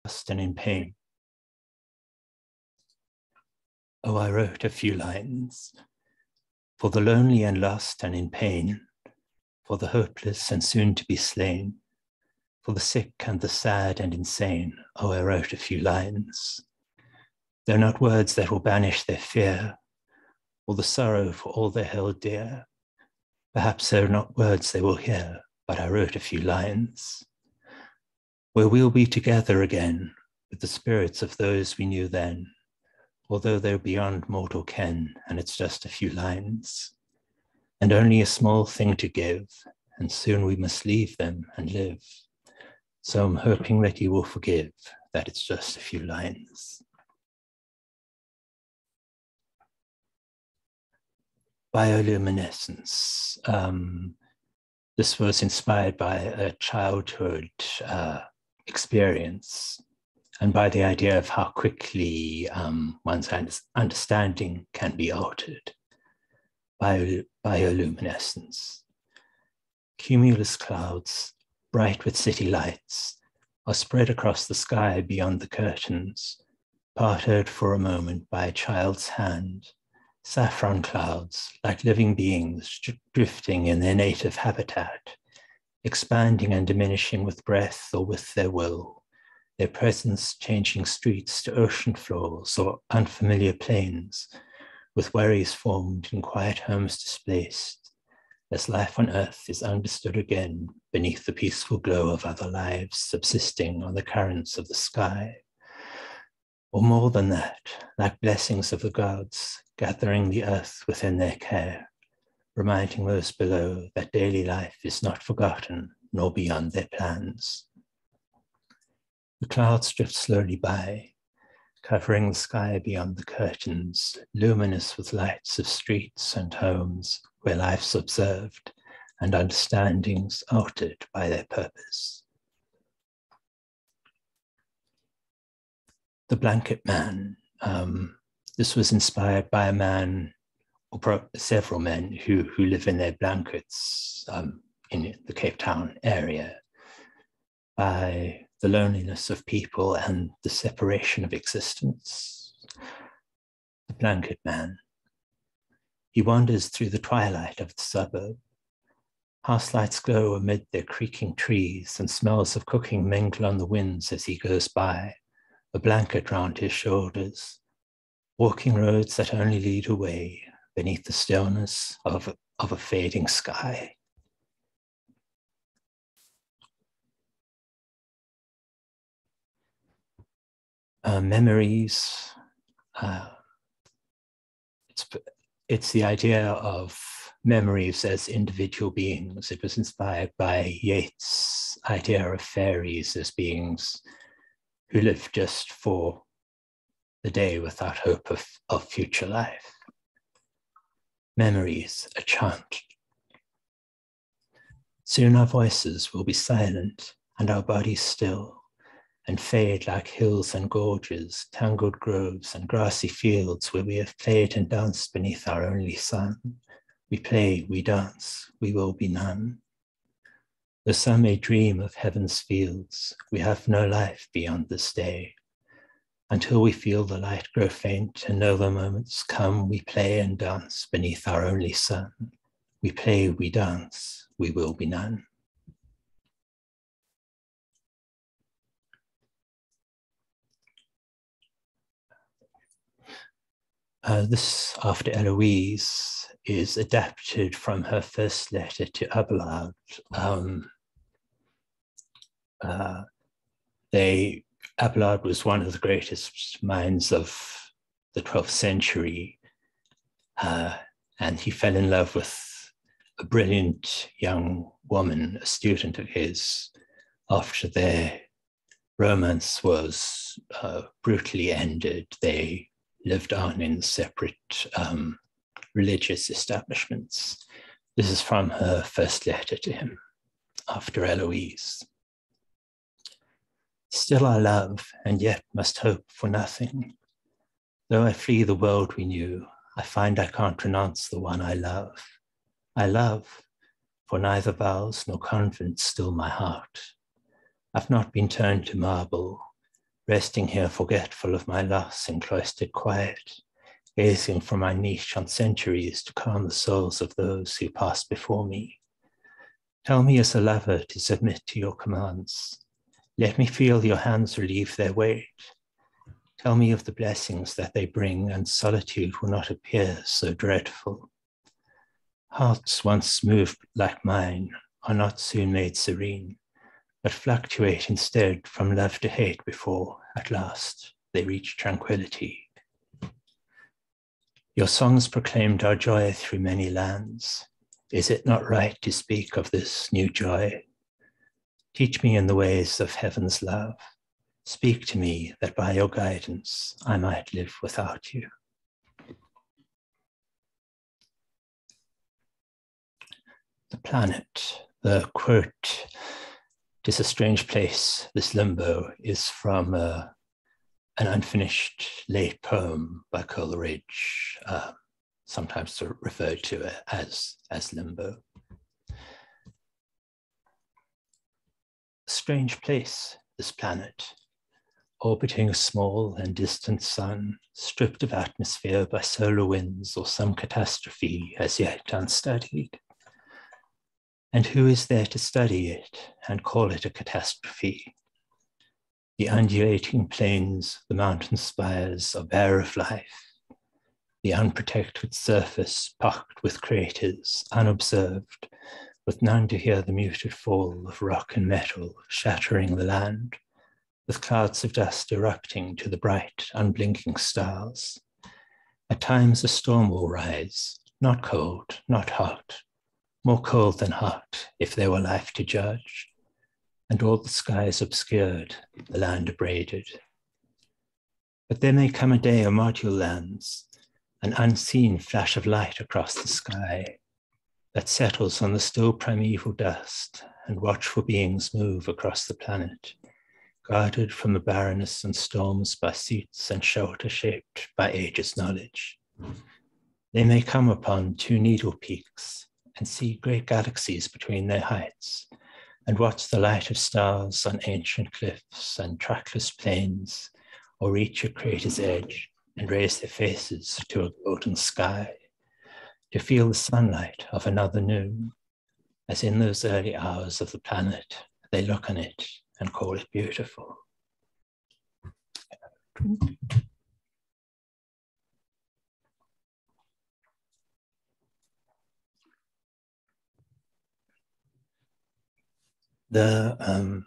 lost and in pain. Oh, I wrote a few lines for the lonely and lost and in pain, for the hopeless and soon to be slain, for the sick and the sad and insane. Oh, I wrote a few lines. They're not words that will banish their fear, or the sorrow for all they held dear. Perhaps they're not words they will hear, but I wrote a few lines. Where we'll be together again with the spirits of those we knew then, although they're beyond mortal ken, and it's just a few lines, and only a small thing to give, and soon we must leave them and live. So I'm hoping that you will forgive that it's just a few lines. Bioluminescence. This was inspired by a childhood experience and by the idea of how quickly one's understanding can be altered. Bioluminescence. Cumulus clouds, bright with city lights, are spread across the sky beyond the curtains, parted for a moment by a child's hand. Saffron clouds, like living beings drifting in their native habitat, expanding and diminishing with breath or with their will, their presence changing streets to ocean floors or unfamiliar plains, with worries formed and quiet homes displaced, as life on earth is understood again beneath the peaceful glow of other lives subsisting on the currents of the sky. Or more than that, like blessings of the gods, gathering the earth within their care, reminding those below that daily life is not forgotten nor beyond their plans. The clouds drift slowly by, covering the sky beyond the curtains, luminous with lights of streets and homes where life's observed and understandings altered by their purpose. The Blanket Man. This was inspired by a man, or several men, who live in their blankets in the Cape Town area, by the loneliness of people and the separation of existence. The Blanket Man. He wanders through the twilight of the suburb. House lights glow amid their creaking trees, and smells of cooking mingle on the winds as he goes by, a blanket round his shoulders, walking roads that only lead away beneath the stillness of a fading sky. Memories. It's the idea of memories as individual beings. It was inspired by Yeats' idea of fairies as beings who live just for the day without hope of future life. Memories, a chant. Soon our voices will be silent and our bodies still, and fade like hills and gorges, tangled groves and grassy fields where we have played and danced beneath our only sun. We play, we dance, we will be none. Though some may dream of heaven's fields, we have no life beyond this day. Until we feel the light grow faint and know the moments come, we play and dance beneath our only sun. We play, we dance, we will be none. This, After Eloise, is adapted from her first letter to Abelard. Abelard was one of the greatest minds of the 12th century, and he fell in love with a brilliant young woman, a student of his, after their romance was brutally ended. They lived on in separate religious establishments. This is from her first letter to him, After Eloise. Still I love, and yet must hope for nothing. Though I flee the world we knew, I find I can't renounce the one I love. I love, for neither vows nor convents still my heart. I've not been turned to marble, resting here forgetful of my loss in cloistered quiet, gazing from my niche on centuries to calm the souls of those who passed before me. Tell me as a lover to submit to your commands. Let me feel your hands relieve their weight. Tell me of the blessings that they bring, and solitude will not appear so dreadful. Hearts once moved like mine are not soon made serene, but fluctuate instead from love to hate before, at last, they reach tranquility. Your songs proclaimed our joy through many lands. Is it not right to speak of this new joy? Teach me in the ways of heaven's love. Speak to me that by your guidance I might live without you. The planet, the quote, "'Tis a strange place, this limbo," is from an unfinished late poem by Coleridge, sometimes referred to as limbo. A strange place, this planet, orbiting a small and distant sun, stripped of atmosphere by solar winds or some catastrophe as yet unstudied. And who is there to study it and call it a catastrophe? The undulating plains, the mountain spires are bare of life. The unprotected surface pocked with craters, unobserved, with none to hear the muted fall of rock and metal shattering the land, with clouds of dust erupting to the bright, unblinking stars. At times a storm will rise, not cold, not hot, more cold than hot, if there were life to judge, and all the skies obscured, the land abraded. But there may come a day a module lands, an unseen flash of light across the sky that settles on the still primeval dust, and watchful beings move across the planet, guarded from the barrenness and storms by seats and shelter shaped by ages' knowledge. They may come upon two needle peaks and see great galaxies between their heights, and watch the light of stars on ancient cliffs and trackless plains, or reach a crater's edge and raise their faces to a golden sky, to feel the sunlight of another noon, as in those early hours of the planet, they look on it and call it beautiful. The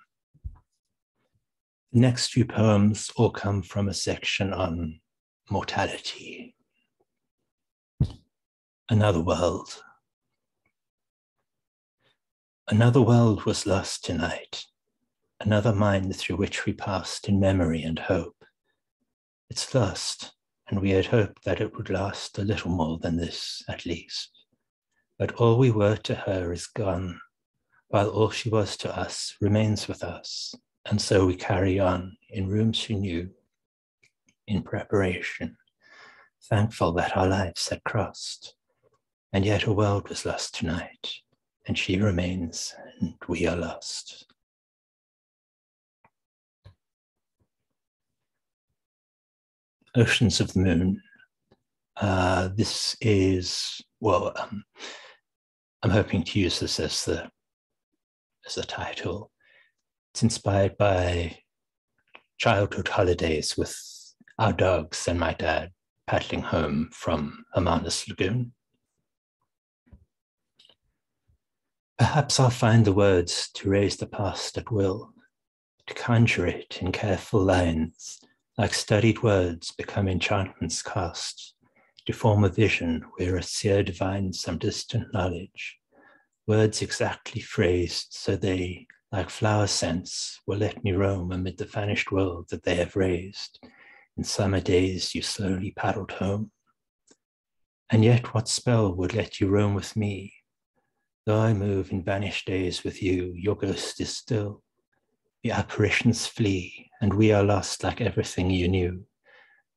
next few poems all come from a section on mortality. Another world. Another world was lost tonight, another mind through which we passed in memory and hope. It's lost, and we had hoped that it would last a little more than this, at least. But all we were to her is gone, while all she was to us remains with us, and so we carry on in rooms she knew, in preparation, thankful that our lives had crossed, and yet a world was lost tonight, and she remains, and we are lost. Oceans of the Moon. This is, well, I'm hoping to use this as the title. It's inspired by childhood holidays with our dogs and my dad paddling home from Hermanus Lagoon. Perhaps I'll find the words to raise the past at will, to conjure it in careful lines, like studied words become enchantments cast, to form a vision where a seer divines some distant knowledge, words exactly phrased so they, like flower scents, will let me roam amid the vanished world that they have raised. In summer days you slowly paddled home. And yet what spell would let you roam with me? Though I move in vanished days with you, your ghost is still. The apparitions flee, and we are lost like everything you knew.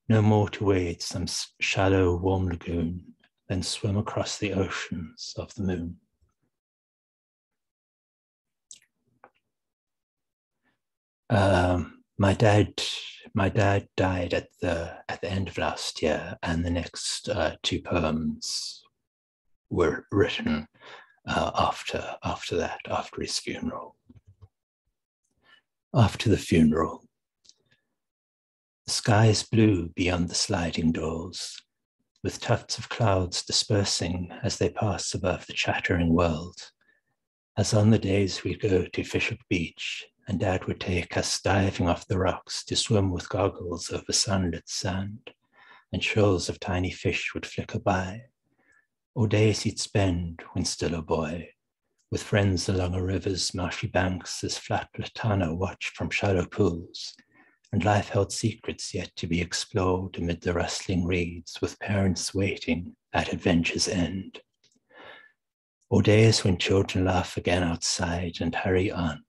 No more to wade some shallow, warm lagoon, then swim across the oceans of the moon. My dad My dad died at the end of last year, and the next two poems were written after his funeral. After the funeral, the sky is blue beyond the sliding doors, with tufts of clouds dispersing as they pass above the chattering world. As on the days we'd go to Fishook Beach, and Dad would take us diving off the rocks to swim with goggles over sunlit sand, and shoals of tiny fish would flicker by, or days he'd spend, when still a boy, with friends along a river's marshy banks as flat platana watched from shallow pools, and life held secrets yet to be explored amid the rustling reeds, with parents waiting at adventure's end. Or days when children laugh again outside and hurry on,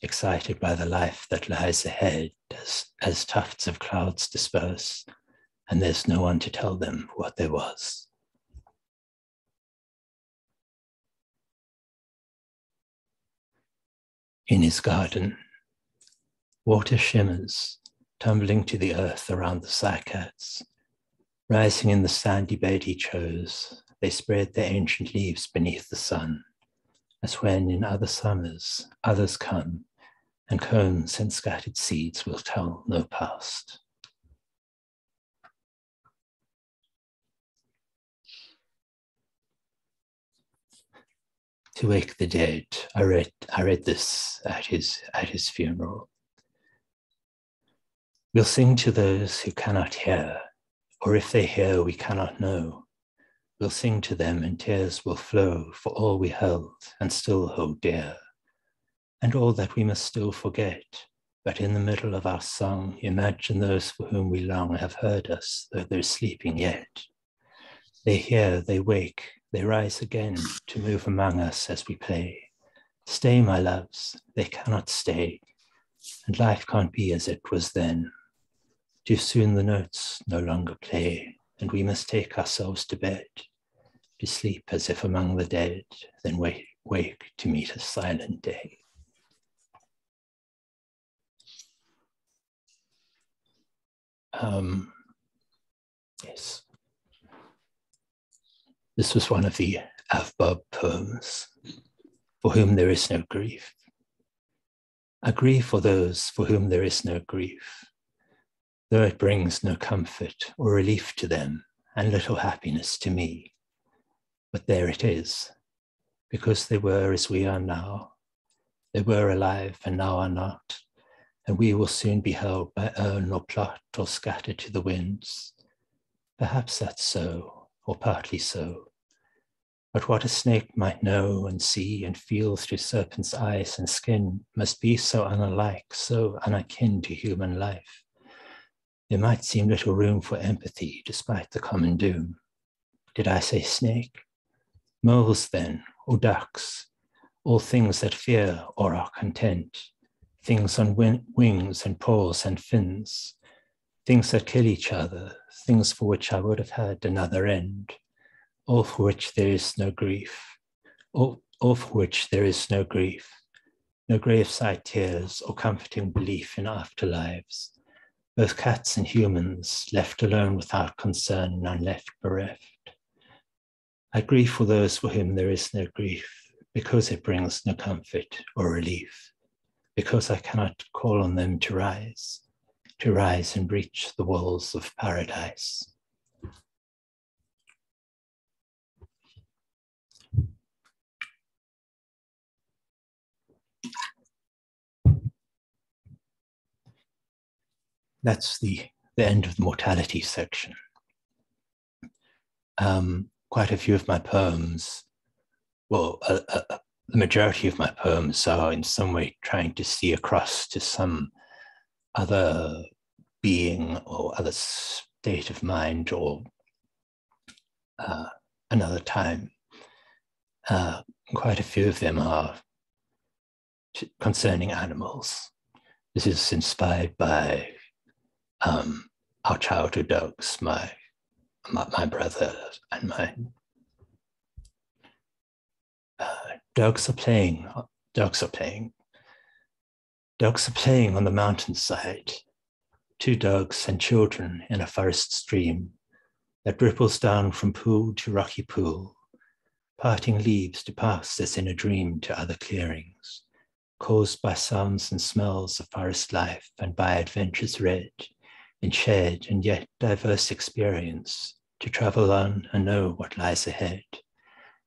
excited by the life that lies ahead as tufts of clouds disperse, and there's no one to tell them what there was. In his garden, water shimmers, tumbling to the earth around the cycads. Rising in the sandy bed he chose, they spread their ancient leaves beneath the sun, as when in other summers others come, and cones and scattered seeds will tell no past. To Wake the Dead, I read this at his funeral. We'll sing to those who cannot hear, or if they hear we cannot know. We'll sing to them and tears will flow for all we held and still hold dear, and all that we must still forget. But in the middle of our song, imagine those for whom we long have heard us, though they're sleeping yet. They hear, they wake, they rise again to move among us as we play. Stay, my loves, they cannot stay, and life can't be as it was then. Too soon the notes no longer play, and we must take ourselves to bed, to sleep as if among the dead, then wake to meet a silent day. Yes. This was one of the Avbab poems, For Whom There Is No Grief. I grieve for those for whom there is no grief, though it brings no comfort or relief to them and little happiness to me. But there it is, because they were as we are now. They were alive and now are not, and we will soon be held by urn or plot or scattered to the winds. Perhaps that's so, or partly so. But what a snake might know and see and feel through serpent's eyes and skin must be so unlike, so unakin to human life. There might seem little room for empathy despite the common doom. Did I say snake? Moles then, or ducks, all things that fear or are content, things on wings and paws and fins, things that kill each other, things for which I would have had another end, all for which there is no grief, all for which there is no grief, no graveside tears or comforting belief in afterlives, both cats and humans left alone without concern and left bereft. I grieve for those for whom there is no grief, because it brings no comfort or relief, because I cannot call on them to rise and breach the walls of paradise. That's the end of the mortality section. Quite a few of my poems, well, the majority of my poems are in some way trying to see across to some other being or other state of mind or another time. Quite a few of them are concerning animals. This is inspired by our childhood dogs, my brother and mine. Dogs are playing on the mountainside. two dogs and children in a forest stream that ripples down from pool to rocky pool, parting leaves to pass as in a dream to other clearings, caused by sounds and smells of forest life and by adventures read in shared and yet diverse experience, to travel on and know what lies ahead.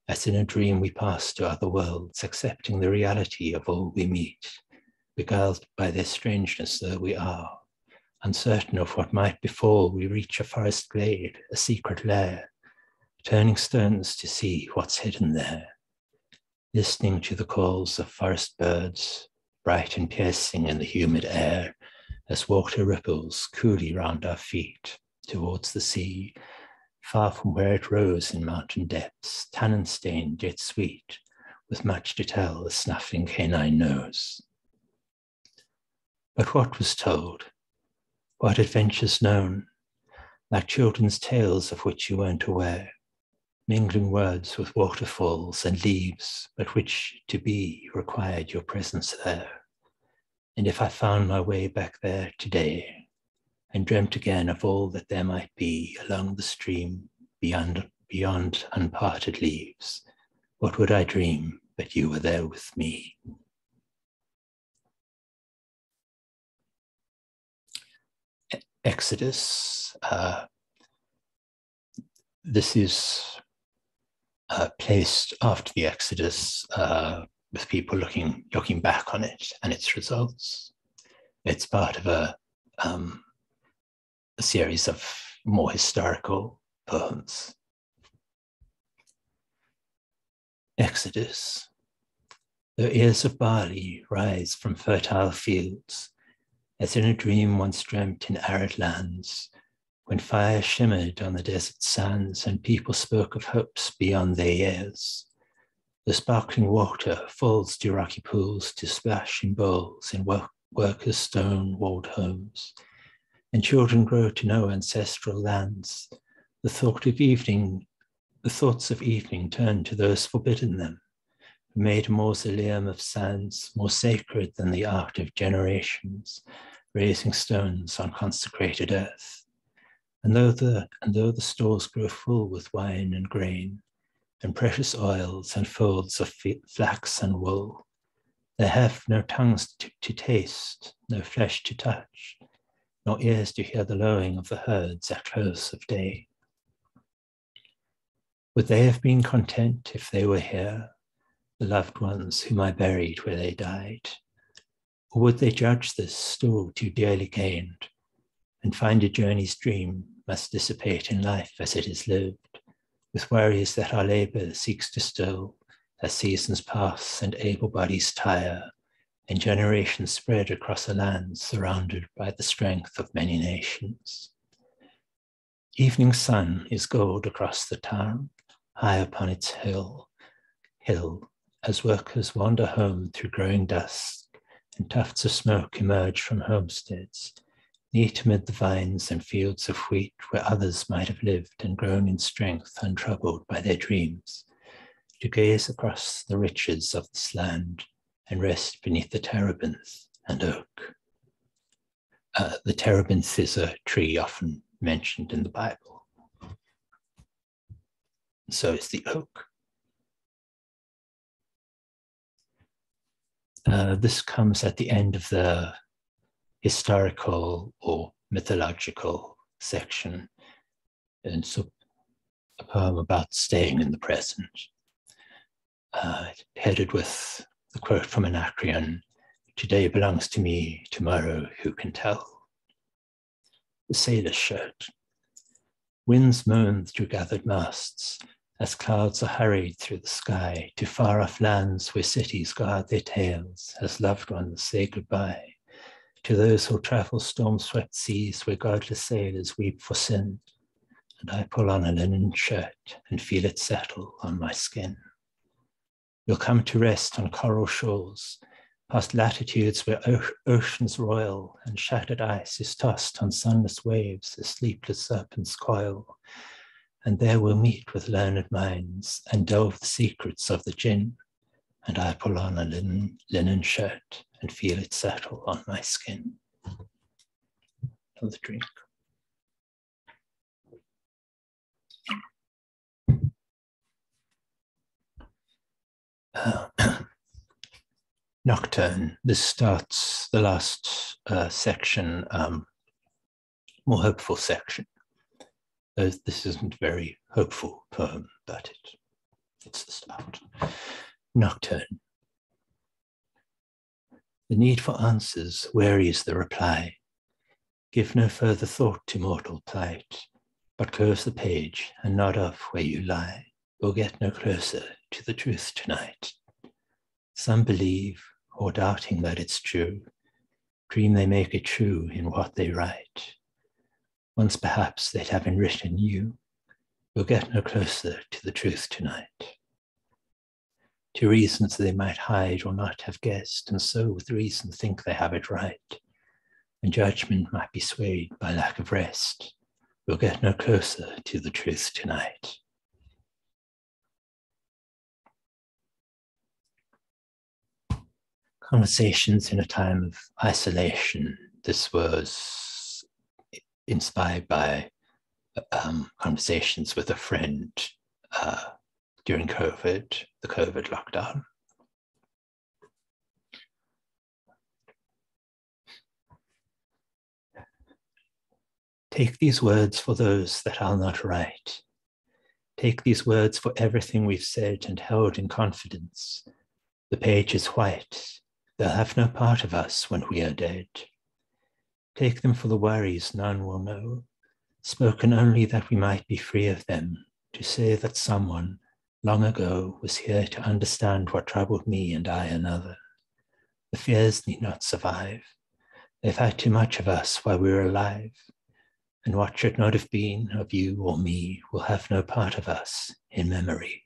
As in a dream we pass to other worlds, accepting the reality of all we meet, beguiled by their strangeness though we are. Uncertain of what might befall, we reach a forest glade, a secret lair, turning stones to see what's hidden there, listening to the calls of forest birds, bright and piercing in the humid air, as water ripples coolly round our feet towards the sea, far from where it rose in mountain depths, tannin-stained yet sweet, with much to tell the snuffling canine knows. But what was told? What adventures known, like children's tales of which you weren't aware, mingling words with waterfalls and leaves, but which to be required your presence there. And if I found my way back there today, and dreamt again of all that there might be along the stream beyond unparted leaves, what would I dream but you were there with me? Exodus. This is placed after the Exodus, with people looking back on it and its results. It's part of a series of more historical poems. Exodus. Though ears of barley rise from fertile fields, as in a dream once dreamt in arid lands, when fire shimmered on the desert sands and people spoke of hopes beyond their years, the sparkling water falls to rocky pools to splash in bowls in workers' stone-walled homes, and children grow to know ancestral lands. The thoughts of evening turn to those forbidden them, who made a mausoleum of sands more sacred than the art of generations, raising stones on consecrated earth. And though the stores grow full with wine and grain, and precious oils and folds of flax and wool, they have no tongues to taste, no flesh to touch, nor ears to hear the lowing of the herds at close of day. Would they have been content if they were here, the loved ones whom I buried where they died? Or would they judge this still too dearly gained, and find a journey's dream must dissipate in life as it is lived, with worries that our labour seeks to still, as seasons pass and able bodies tire, and generations spread across a land surrounded by the strength of many nations? Evening sun is gold across the town, high upon its hill, as workers wander home through growing dusk, and tufts of smoke emerge from homesteads, neat amid the vines and fields of wheat where others might have lived and grown in strength untroubled by their dreams, to gaze across the riches of this land and rest beneath the terebinth and oak. The terebinth is a tree often mentioned in the Bible. So is the oak. This comes at the end of the historical or mythological section, and so a poem about staying in the present, headed with the quote from Anacreon, "Today belongs to me, tomorrow who can tell?" The sailor's shirt. Winds moan through gathered masts, as clouds are hurried through the sky to far-off lands where cities guard their tales, as loved ones say goodbye to those who'll travel storm-swept seas where godless sailors weep for sin. And I pull on a linen shirt and feel it settle on my skin. You'll come to rest on coral shores, past latitudes where oceans roil and shattered ice is tossed on sunless waves as sleepless serpents coil. And there we'll meet with learned minds and delve the secrets of the gin. And I pull on a linen shirt and feel it settle on my skin. another drink. Nocturne. This starts the last section, more hopeful section. This isn't a very hopeful poem, but it's the start. Nocturne. The need for answers wearies the reply. Give no further thought to mortal plight, but close the page and nod off where you lie. You'll get no closer to the truth tonight. Some believe, or doubting that it's true, dream they make it true in what they write. Once perhaps they'd have enwritten you. You'll get no closer to the truth tonight. To reasons they might hide or not have guessed, and so with reason think they have it right, and judgment might be swayed by lack of rest. We'll get no closer to the truth tonight. Conversations in a time of isolation. This was inspired by conversations with a friend during COVID, the COVID lockdown. Take these words for those that I'll not write. Take these words for everything we've said and held in confidence. The page is white. They'll have no part of us when we are dead. Take them for the worries none will know, spoken only that we might be free of them, to say that someone long ago was here to understand what troubled me and I another. The fears need not survive. They've had too much of us while we were alive, and what should not have been of you or me will have no part of us in memory.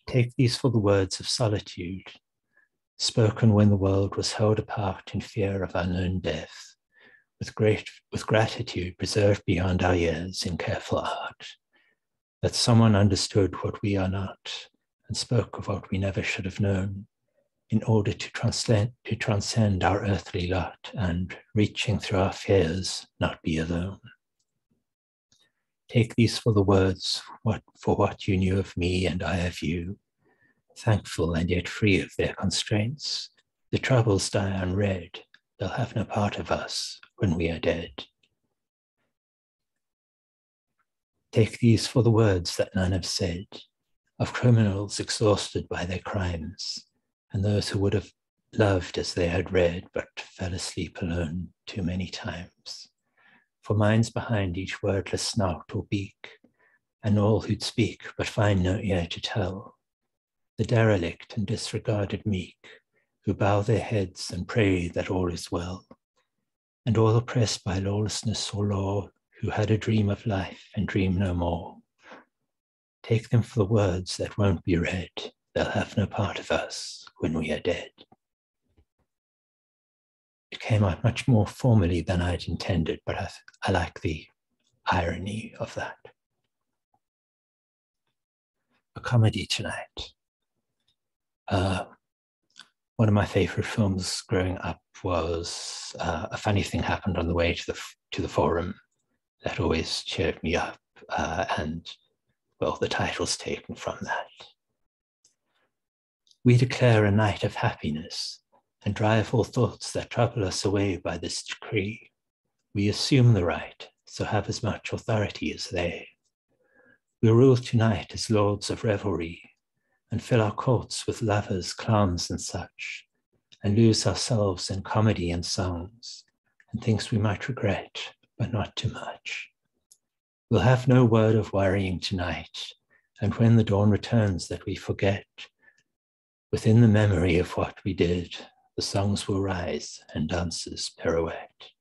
Take these for the words of solitude, spoken when the world was held apart in fear of unknown death, with gratitude preserved beyond our years in careful art, that someone understood what we are not and spoke of what we never should have known, in order to transcend our earthly lot and, reaching through our fears, not be alone. Take these for the words, for what you knew of me and I of you, thankful and yet free of their constraints. The troubles die unread, they'll have no part of us when we are dead. Take these for the words that none have said, of criminals exhausted by their crimes, and those who would have loved as they had read, but fell asleep alone too many times. For minds behind each wordless snout or beak, and all who'd speak but find no ear to tell. The derelict and disregarded meek, who bow their heads and pray that all is well, and all oppressed by lawlessness or law, who had a dream of life and dream no more. Take them for the words that won't be read, they'll have no part of us when we are dead. It came out much more formally than I'd intended, but I like the irony of that. A comedy tonight. One of my favorite films growing up was A Funny Thing Happened on the Way to the Forum. That always cheered me up, and well, the title's taken from that. We declare a night of happiness and drive all thoughts that trouble us away by this decree. We assume the right, so have as much authority as they. We rule tonight as lords of revelry and fill our courts with lovers, clowns and such, and lose ourselves in comedy and songs and things we might regret, but not too much. We'll have no word of worrying tonight, and when the dawn returns that we forget, within the memory of what we did, the songs will rise and dances pirouette.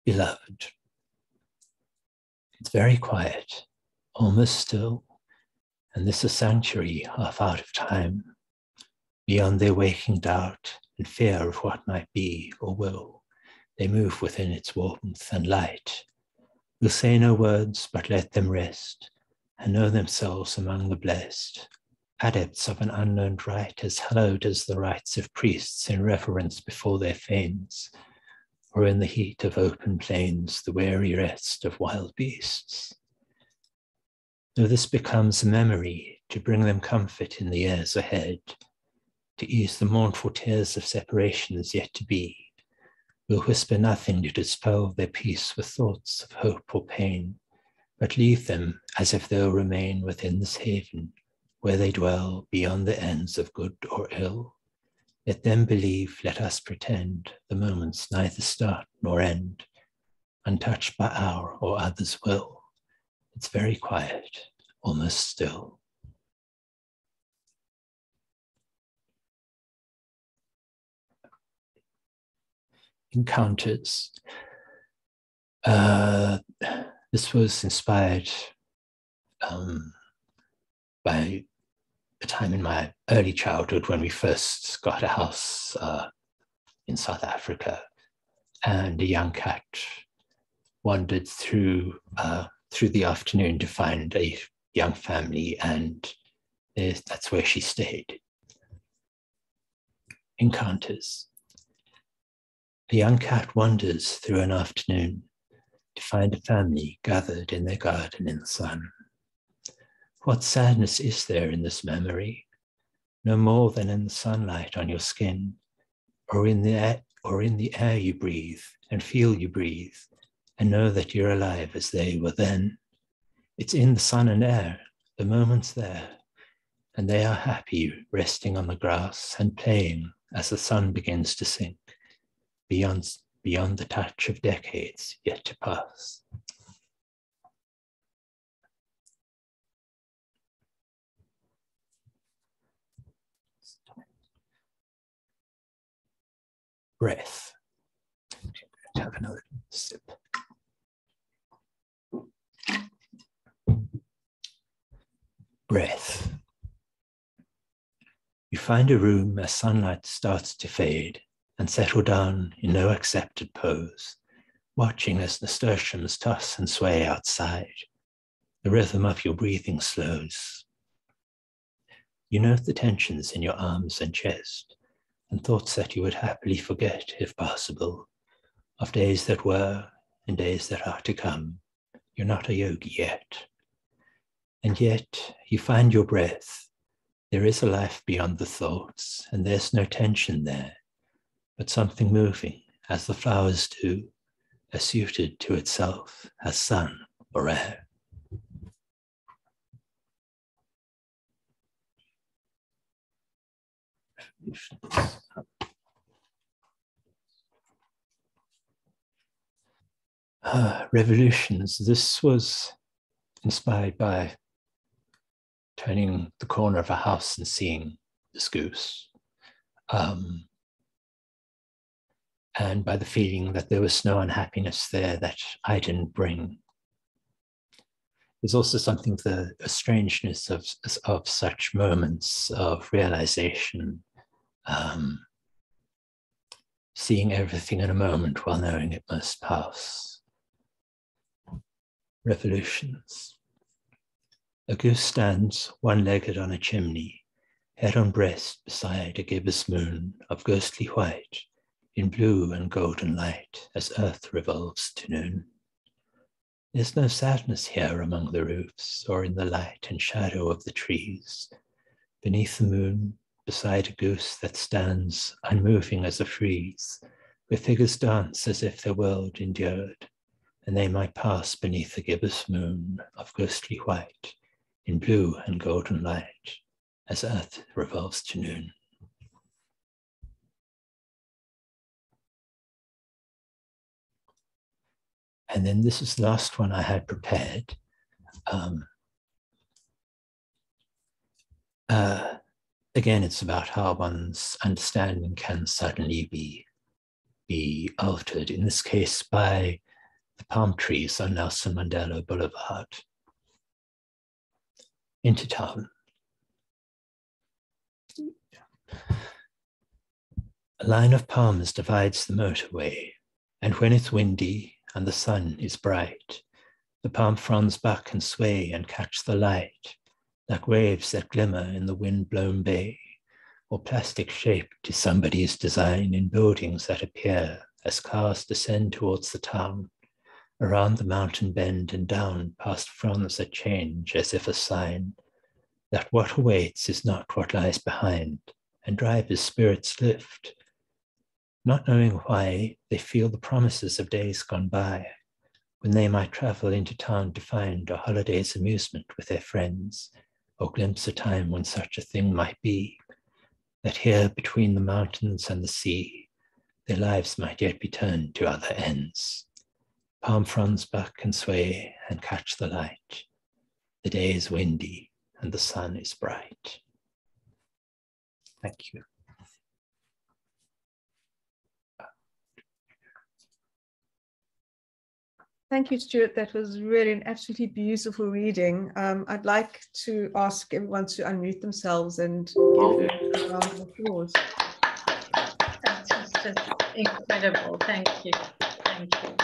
Beloved. It's very quiet, almost still, and this a sanctuary half out of time, beyond their waking doubt and fear of what might be or will. They move within its warmth and light. We'll say no words, but let them rest, and know themselves among the blessed, adepts of an unknown rite as hallowed as the rites of priests in reverence before their fanes, or in the heat of open plains, the weary rest of wild beasts. Though this becomes a memory to bring them comfort in the years ahead, to ease the mournful tears of separations yet to be, we'll whisper nothing to dispel their peace with thoughts of hope or pain, but leave them as if they'll remain within this haven, where they dwell beyond the ends of good or ill. Let them believe, let us pretend, the moments neither start nor end, untouched by our or others' will. It's very quiet, almost still. Encounters. This was inspired by a time in my early childhood when we first got a house in South Africa, and a young cat wandered through the afternoon to find a young family, and that's where she stayed. Encounters. A young cat wanders through an afternoon to find a family gathered in their garden in the sun. What sadness is there in this memory? No more than in the sunlight on your skin, or in the air you breathe and feel you breathe, and know that you're alive as they were then. It's in the sun and air, the moment's there, and they are happy resting on the grass and playing as the sun begins to sink, beyond the touch of decades yet to pass. Breath. Have another sip. Breath. You find a room as sunlight starts to fade and settle down in no accepted pose, watching as nasturtiums toss and sway outside. The rhythm of your breathing slows. You note the tensions in your arms and chest, and thoughts that you would happily forget, if possible, of days that were and days that are to come. You're not a yogi yet. And yet you find your breath. There is a life beyond the thoughts, and there's no tension there, but something moving, as the flowers do, as suited to itself as sun or air. Revolutions. This was inspired by turning the corner of a house and seeing this goose, and by the feeling that there was no unhappiness there that I didn't bring. There's also something of a strangeness of such moments of realization, seeing everything in a moment while knowing it must pass. Revolutions. A goose stands one-legged on a chimney, head on breast beside a gibbous moon of ghostly white, in blue and golden light as earth revolves to noon. There's no sadness here among the roofs or in the light and shadow of the trees. Beneath the moon, beside a goose that stands unmoving as a frieze, where figures dance as if their world endured, and they might pass beneath the gibbous moon of ghostly white, in blue and golden light, as earth revolves to noon. And then this is the last one I had prepared. Again, it's about how one's understanding can suddenly be altered, in this case by the palm trees on Nelson Mandela Boulevard. Into town. A line of palms divides the motorway, and when it's windy and the sun is bright, The palm fronds back and sway and catch the light, like waves that glimmer in the wind-blown bay, or plastic shaped to somebody's design in buildings that appear as cars descend towards the town, around the mountain bend and down past fronds that change as if a sign that what awaits is not what lies behind, and drivers' spirits lift, not knowing why they feel the promises of days gone by, when they might travel into town to find a holiday's amusement with their friends, or glimpse a time when such a thing might be, that here between the mountains and the sea, their lives might yet be turned to other ends. Palm fronds buck and sway and catch the light. The day is windy and the sun is bright. Thank you. Thank you, Stuart. That was really an absolutely beautiful reading. I'd like to ask everyone to unmute themselves and give a round of applause. That's just incredible. Thank you. Thank you.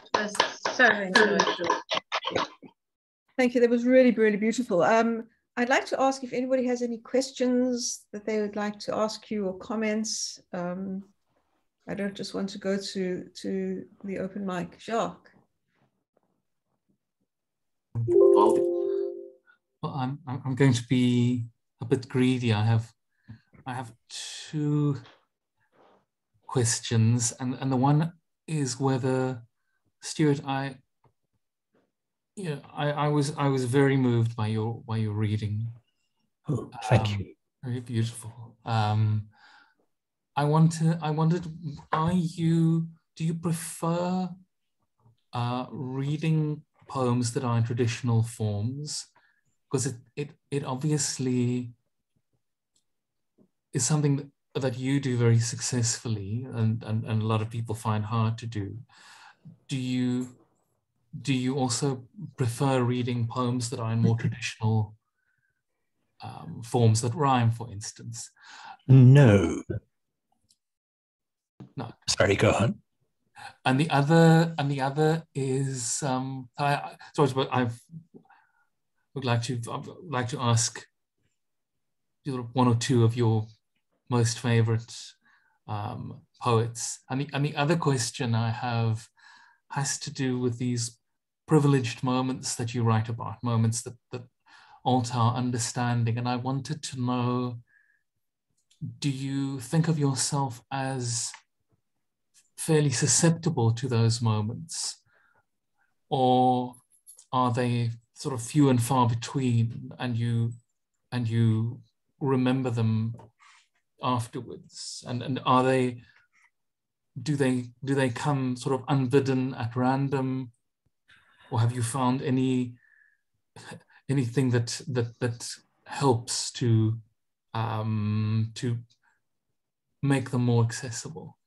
It was so enjoyable. Thank you. That was really, really beautiful. I'd like to ask if anybody has any questions that they would like to ask you or comments. I don't just want to go to the open mic. Jacques. Well, I'm going to be a bit greedy. I have two questions, and the one is whether, Stuart, I was very moved by your reading. Oh, thank you. Very beautiful. I wondered, do you prefer reading poems that are in traditional forms? Because it obviously is something that you do very successfully, and a lot of people find hard to do. Do you also prefer reading poems that are in more traditional forms that rhyme, for instance? No. No. Sorry, go on. And the other is I would like to ask one or two of your most favorite poets. And the other question I have has to do with these privileged moments that you write about, moments that alter our understanding. And I wanted to know, do you think of yourself as fairly susceptible to those moments, or are they sort of few and far between, and you remember them afterwards? And are they, do they come sort of unbidden at random, or have you found anything that helps to make them more accessible?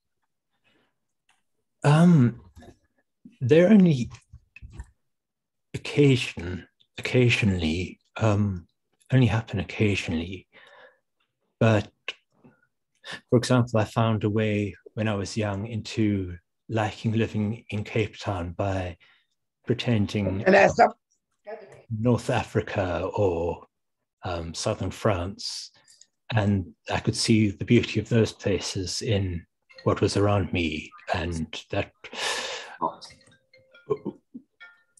They're only occasionally, only happen occasionally. But for example, I found a way when I was young into liking living in Cape Town by pretending North Africa or southern France, and I could see the beauty of those places in what was around me, and that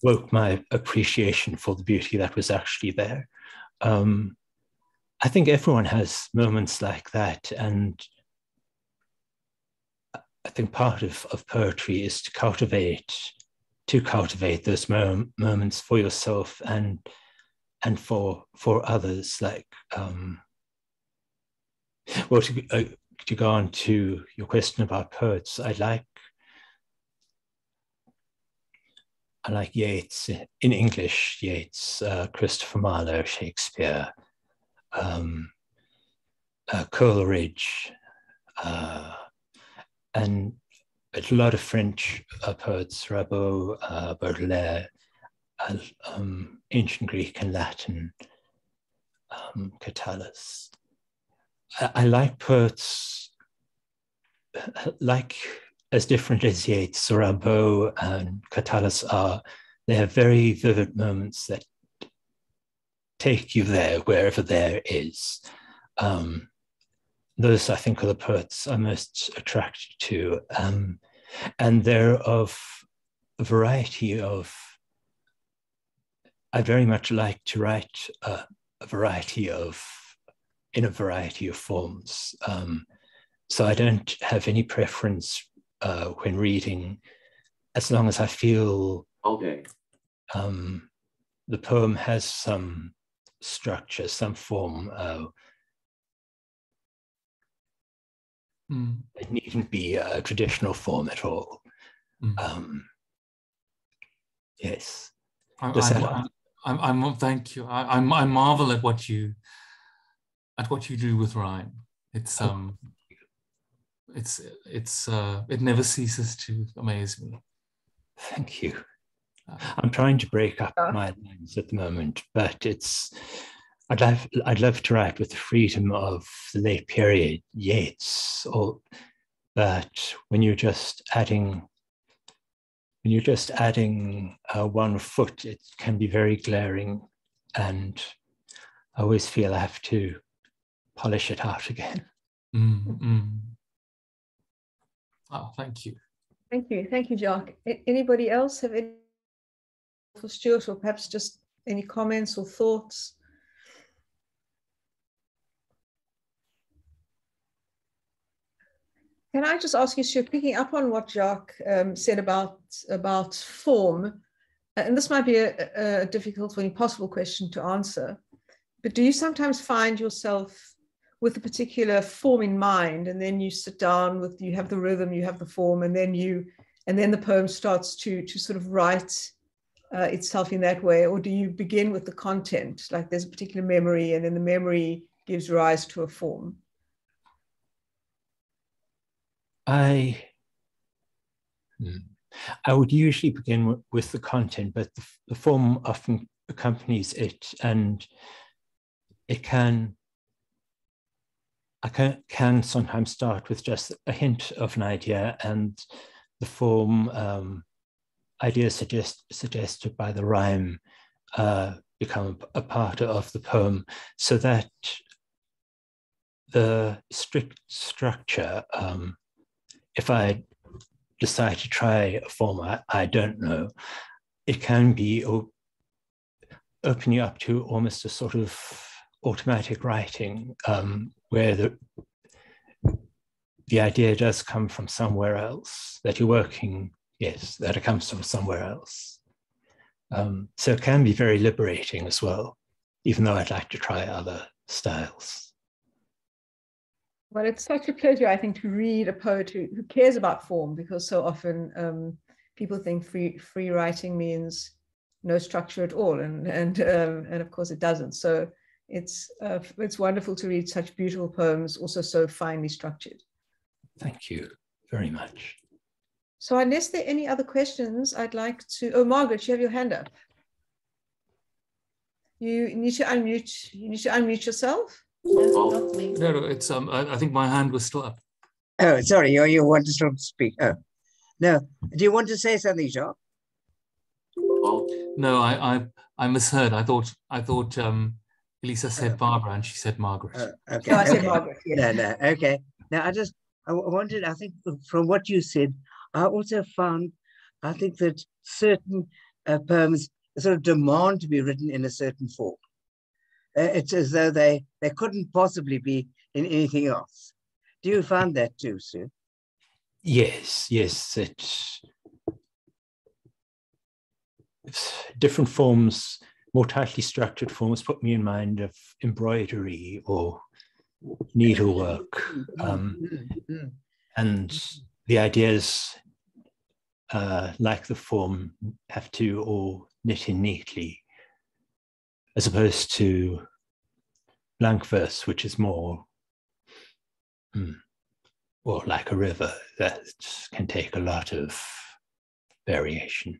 woke my appreciation for the beauty that was actually there. I think everyone has moments like that, and I think part of poetry is to cultivate those moments for yourself and for others. Like, well, to go on to your question about poets, I like Yeats in English. Yeats, Christopher Marlowe, Shakespeare, Coleridge, and a lot of French poets, Rimbaud, Baudelaire, ancient Greek and Latin, Catullus. I like poets like as different as Yeats or Rimbaud and Catullus are, they have very vivid moments that take you there, wherever there is. Those, I think, are the poets I'm most attracted to. And they're of a variety of, I very much like to write in a variety of forms. So I don't have any preference when reading, as long as I feel the poem has some structure, some form. It needn't be a traditional form at all. Yes. Thank you. I marvel at what you do with rhyme. It never ceases to amaze me. Thank you. I'm trying to break up my lines at the moment, but I'd love to write with the freedom of the late period Yeats, but when you're just adding one foot, it can be very glaring, and I always feel I have to polish it out again. Oh, thank you. Thank you, Jacques. Anybody else have any for Stuart, or perhaps just any comments or thoughts? Can I just ask you, Stuart, picking up on what Jacques said about form, and this might be a difficult or impossible question to answer, but do you sometimes find yourself with a particular form in mind, and then you sit down with, you have the rhythm, you have the form, and then the poem starts to sort of write itself in that way? Or do you begin with the content, like there's a particular memory and then the memory gives rise to a form? I would usually begin with the content, but the form often accompanies it, and I can sometimes start with just a hint of an idea, and the form, ideas suggested by the rhyme become a part of the poem, so that the strict structure, if I decide to try a form I don't know, it can be open you up to almost a sort of automatic writing, where the idea does come from somewhere else, that you're working, yes, that it comes from somewhere else. So it can be very liberating as well, even though I'd like to try other styles. Well, it's such a pleasure, I think, to read a poet who cares about form, because so often people think free writing means no structure at all, and of course it doesn't. So it's wonderful to read such beautiful poems, also so finely structured. Thank you very much. So unless there are any other questions, I'd like to. Oh, Margaret, you have your hand up. You need to unmute. You need to unmute yourself. No, not me. No, it's I think my hand was still up. Oh, sorry, you wanted to speak. Oh, no. Do you want to say something, Jacques? No, I misheard. I thought Elisa said Barbara and she said Margaret. Okay. No, I said okay. Margaret. Yes. No, okay. Now I wanted. I think from what you said, I also found. I think that certain poems sort of demand to be written in a certain form. It's as though they couldn't possibly be in anything else. Do you find that too, Sue? Yes. It's different forms, more tightly structured forms, put me in mind of embroidery or needlework, and the ideas, like the form, have to all knit in neatly, as opposed to blank verse, which is more or like a river that can take a lot of variation.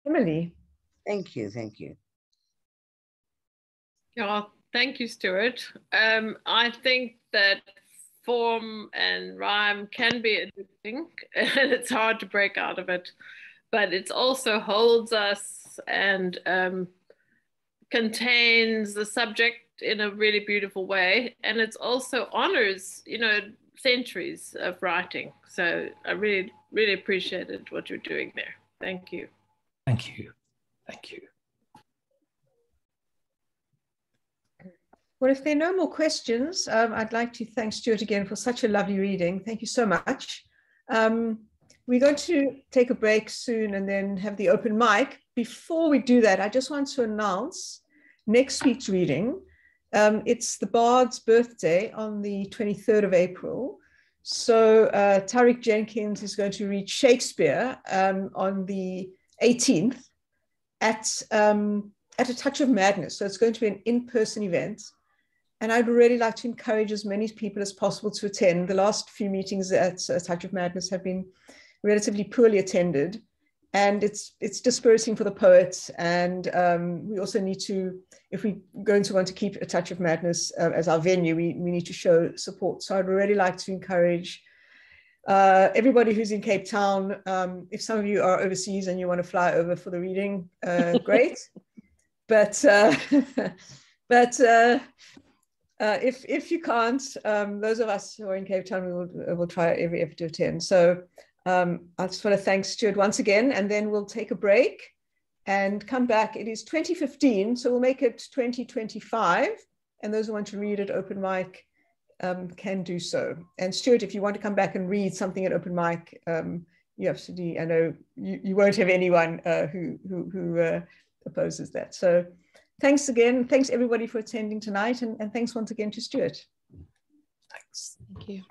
Emily. Thank you. Yeah, thank you, Stuart. I think that form and rhyme can be addicting, and it's hard to break out of it, but it also holds us and contains the subject in a really beautiful way, and it also honors, you know, centuries of writing. So I really, really appreciated what you're doing there. Thank you. Thank you. Thank you. Well, if there are no more questions, I'd like to thank Stuart again for such a lovely reading. Thank you so much. We're going to take a break soon and then have the open mic. Before we do that, I just want to announce next week's reading. It's the Bard's birthday on the 23rd of April. So Tariq Jenkins is going to read Shakespeare on the 18th at A Touch of Madness. So it's going to be an in-person event. And I'd really like to encourage as many people as possible to attend. The last few meetings at A Touch of Madness have been relatively poorly attended. And it's dispersing for the poets. And we also need to, if we're going to want to keep A Touch of Madness as our venue, we need to show support. So I'd really like to encourage everybody who's in Cape Town. If some of you are overseas and you want to fly over for the reading, great. But if you can't, those of us who are in Cape Town, we will try every effort to attend. So I just want to thank Stuart once again, and then we'll take a break and come back. It is 2015, so we'll make it 2025. And those who want to read at open mic can do so. And Stuart, if you want to come back and read something at open mic, you absolutely, I know you won't have anyone who opposes that. So thanks again. Thanks everybody for attending tonight. And thanks once again to Stuart. Thanks. Thank you.